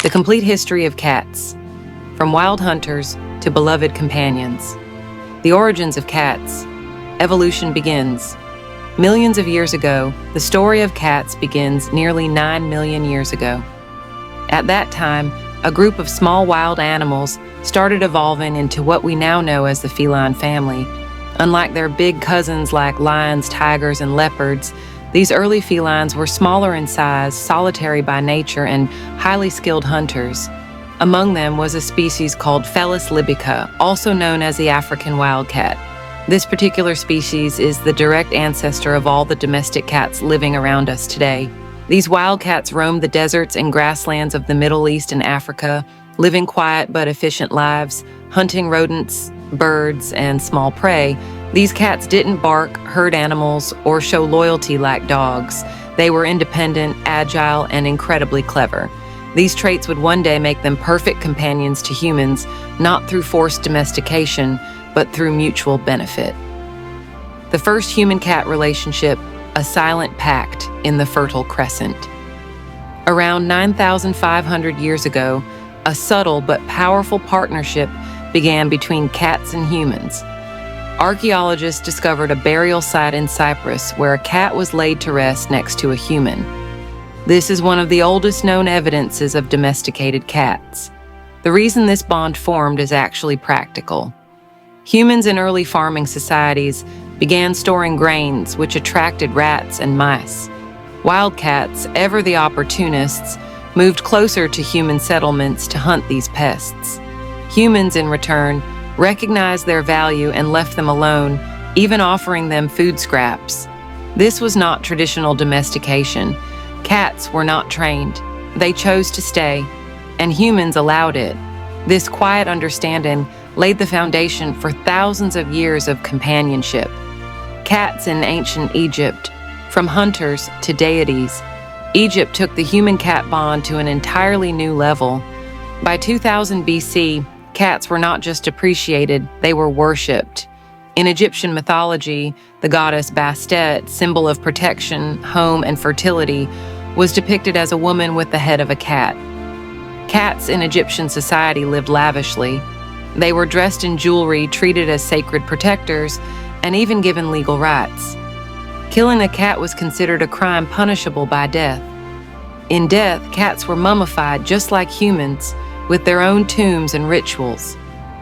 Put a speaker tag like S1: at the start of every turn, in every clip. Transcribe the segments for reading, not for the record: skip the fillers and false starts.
S1: The complete history of cats, from wild hunters to beloved companions. The origins of cats. Evolution begins. Millions of years ago, the story of cats begins nearly 9 million years ago. At that time, a group of small wild animals started evolving into what we now know as the feline family. Unlike their big cousins like lions, tigers, and leopards, these early felines were smaller in size, solitary by nature, and highly skilled hunters. Among them was a species called Felis libica, also known as the African wildcat. This particular species is the direct ancestor of all the domestic cats living around us today. These wildcats roamed the deserts and grasslands of the Middle East and Africa, living quiet but efficient lives, hunting rodents, birds, and small prey. These cats didn't bark, herd animals, or show loyalty like dogs. They were independent, agile, and incredibly clever. These traits would one day make them perfect companions to humans, not through forced domestication, but through mutual benefit. The first human-cat relationship, a silent pact in the Fertile Crescent. Around 9,500 years ago, a subtle but powerful partnership began between cats and humans. Archaeologists discovered a burial site in Cyprus where a cat was laid to rest next to a human. This is one of the oldest known evidences of domesticated cats. The reason this bond formed is actually practical. Humans in early farming societies began storing grains, which attracted rats and mice. Wildcats, ever the opportunists, moved closer to human settlements to hunt these pests. Humans, in return, recognized their value and left them alone, even offering them food scraps. This was not traditional domestication. Cats were not trained. They chose to stay, and humans allowed it. This quiet understanding laid the foundation for thousands of years of companionship. Cats in ancient Egypt, from hunters to deities. Egypt took the human-cat bond to an entirely new level. By 2000 BC, cats were not just appreciated, they were worshipped. In Egyptian mythology, the goddess Bastet, symbol of protection, home, and fertility, was depicted as a woman with the head of a cat. Cats in Egyptian society lived lavishly. They were dressed in jewelry, treated as sacred protectors, and even given legal rights. Killing a cat was considered a crime punishable by death. In death, cats were mummified just like humans, with their own tombs and rituals.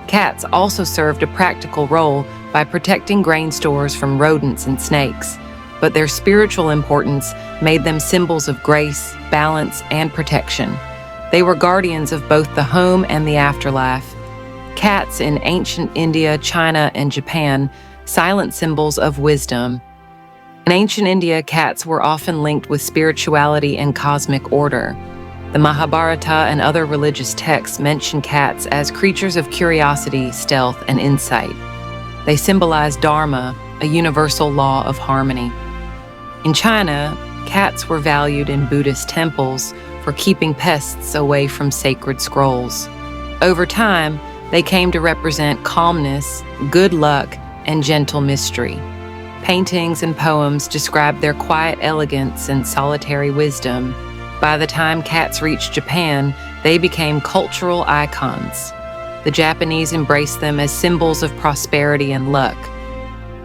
S1: Cats also served a practical role by protecting grain stores from rodents and snakes, but their spiritual importance made them symbols of grace, balance, and protection. They were guardians of both the home and the afterlife. Cats in ancient India, China, and Japan, silent symbols of wisdom. In ancient India, cats were often linked with spirituality and cosmic order. The Mahabharata and other religious texts mention cats as creatures of curiosity, stealth, and insight. They symbolize Dharma, a universal law of harmony. In China, cats were valued in Buddhist temples for keeping pests away from sacred scrolls. Over time, they came to represent calmness, good luck, and gentle mystery. Paintings and poems describe their quiet elegance and solitary wisdom. By the time cats reached Japan, they became cultural icons. The Japanese embraced them as symbols of prosperity and luck.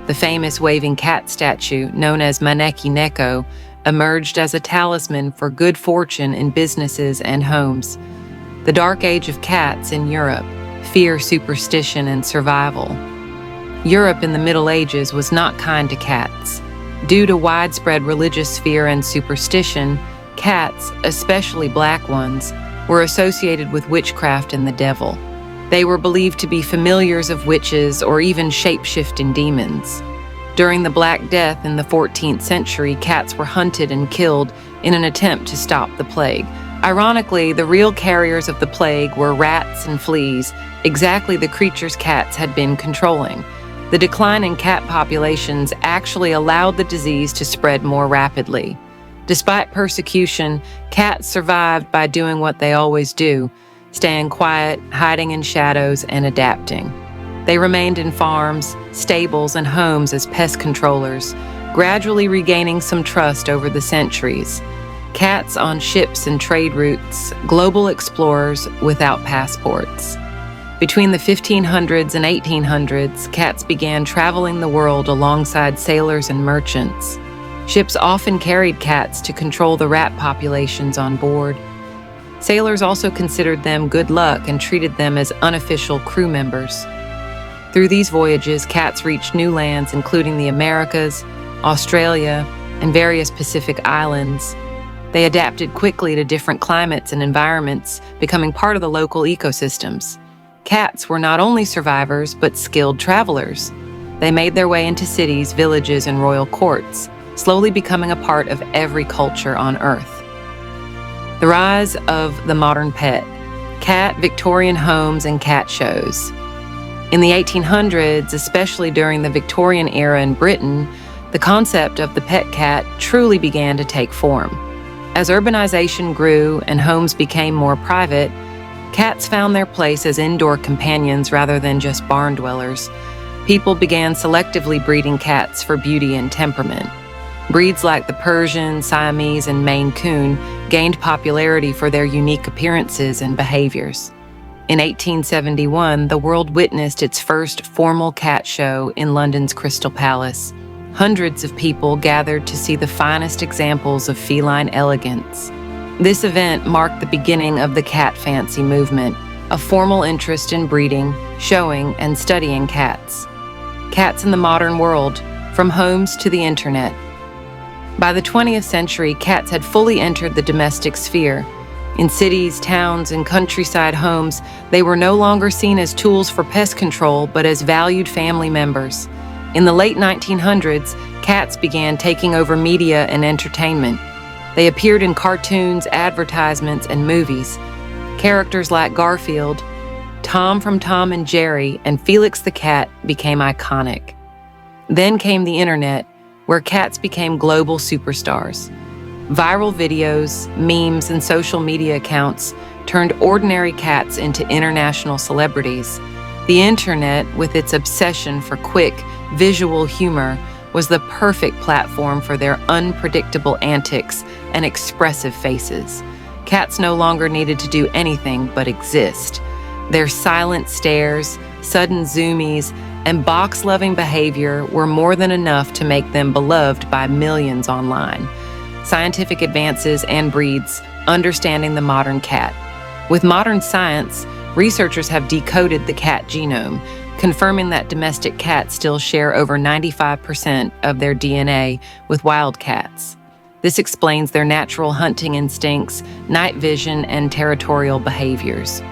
S1: The famous waving cat statue, known as Maneki Neko, emerged as a talisman for good fortune in businesses and homes. The dark age of cats in Europe, fear, superstition, and survival. Europe in the Middle Ages was not kind to cats. Due to widespread religious fear and superstition, cats, especially black ones, were associated with witchcraft and the devil. They were believed to be familiars of witches or even shape-shifting demons. During the Black Death in the 14th century, cats were hunted and killed in an attempt to stop the plague. Ironically, the real carriers of the plague were rats and fleas, exactly the creatures cats had been controlling. The decline in cat populations actually allowed the disease to spread more rapidly. Despite persecution, cats survived by doing what they always do, staying quiet, hiding in shadows, and adapting. They remained in farms, stables, and homes as pest controllers, gradually regaining some trust over the centuries. cats on ships and trade routes, global explorers without passports. Between the 1500s and 1800s, cats began traveling the world alongside sailors and merchants. Ships often carried cats to control the rat populations on board. Sailors also considered them good luck and treated them as unofficial crew members. Through these voyages, cats reached new lands, including the Americas, Australia, and various Pacific islands. They adapted quickly to different climates and environments, becoming part of the local ecosystems. Cats were not only survivors, but skilled travelers. They made their way into cities, villages, and royal courts, slowly becoming a part of every culture on Earth. The rise of the modern pet, cat, Victorian homes, and cat shows. In the 1800s, especially during the Victorian era in Britain, the concept of the pet cat truly began to take form. As urbanization grew and homes became more private, cats found their place as indoor companions rather than just barn dwellers. People began selectively breeding cats for beauty and temperament. Breeds like the Persian, Siamese, and Maine Coon gained popularity for their unique appearances and behaviors. In 1871, the world witnessed its first formal cat show in London's Crystal Palace. Hundreds of people gathered to see the finest examples of feline elegance. This event marked the beginning of the cat fancy movement, a formal interest in breeding, showing, and studying cats. Cats in the modern world, from homes to the internet. By the 20th century, cats had fully entered the domestic sphere. In cities, towns, and countryside homes, they were no longer seen as tools for pest control, but as valued family members. In the late 1900s, cats began taking over media and entertainment. They appeared in cartoons, advertisements, and movies. Characters like Garfield, Tom from Tom and Jerry, and Felix the cat became iconic. Then came the internet, where cats became global superstars. Viral videos, memes, and social media accounts turned ordinary cats into international celebrities. The internet, with its obsession for quick, visual humor, was the perfect platform for their unpredictable antics and expressive faces. Cats no longer needed to do anything but exist. Their silent stares, sudden zoomies, and box-loving behavior were more than enough to make them beloved by millions online. Scientific advances and breeds, understanding the modern cat. With modern science, researchers have decoded the cat genome, confirming that domestic cats still share over 95% of their DNA with wild cats. This explains their natural hunting instincts, night vision, and territorial behaviors.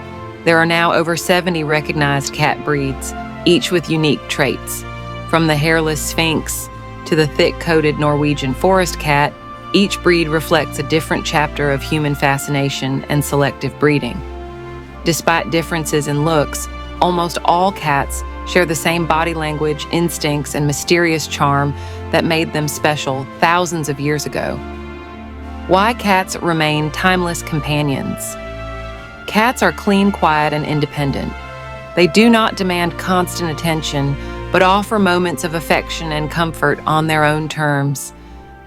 S1: There are now over 70 recognized cat breeds, each with unique traits. From the hairless Sphinx to the thick-coated Norwegian forest cat, each breed reflects a different chapter of human fascination and selective breeding. Despite differences in looks, almost all cats share the same body language, instincts, and mysterious charm that made them special thousands of years ago. Why cats remain timeless companions? Cats are clean, quiet, and independent. They do not demand constant attention, but offer moments of affection and comfort on their own terms.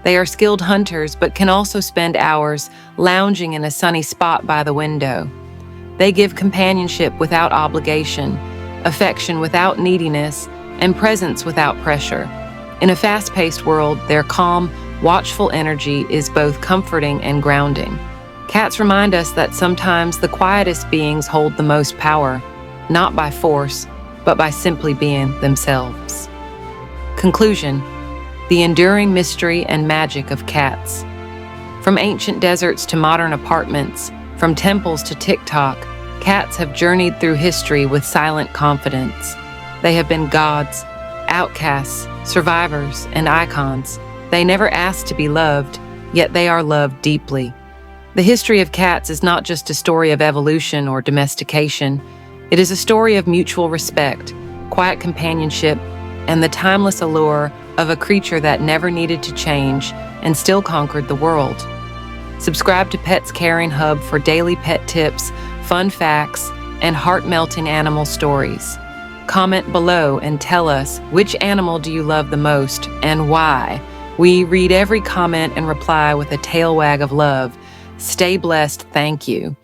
S1: They are skilled hunters, but can also spend hours lounging in a sunny spot by the window. They give companionship without obligation, affection without neediness, and presence without pressure. In a fast-paced world, their calm, watchful energy is both comforting and grounding. Cats remind us that sometimes the quietest beings hold the most power, not by force, but by simply being themselves. Conclusion: the enduring mystery and magic of cats. From ancient deserts to modern apartments, from temples to TikTok, cats have journeyed through history with silent confidence. They have been gods, outcasts, survivors, and icons. They never asked to be loved, yet they are loved deeply. The history of cats is not just a story of evolution or domestication. It is a story of mutual respect, quiet companionship, and the timeless allure of a creature that never needed to change and still conquered the world. Subscribe to Pets Caring Hub for daily pet tips, fun facts, and heart-melting animal stories. Comment below and tell us which animal do you love the most and why. We read every comment and reply with a tail wag of love. Stay blessed, thank you.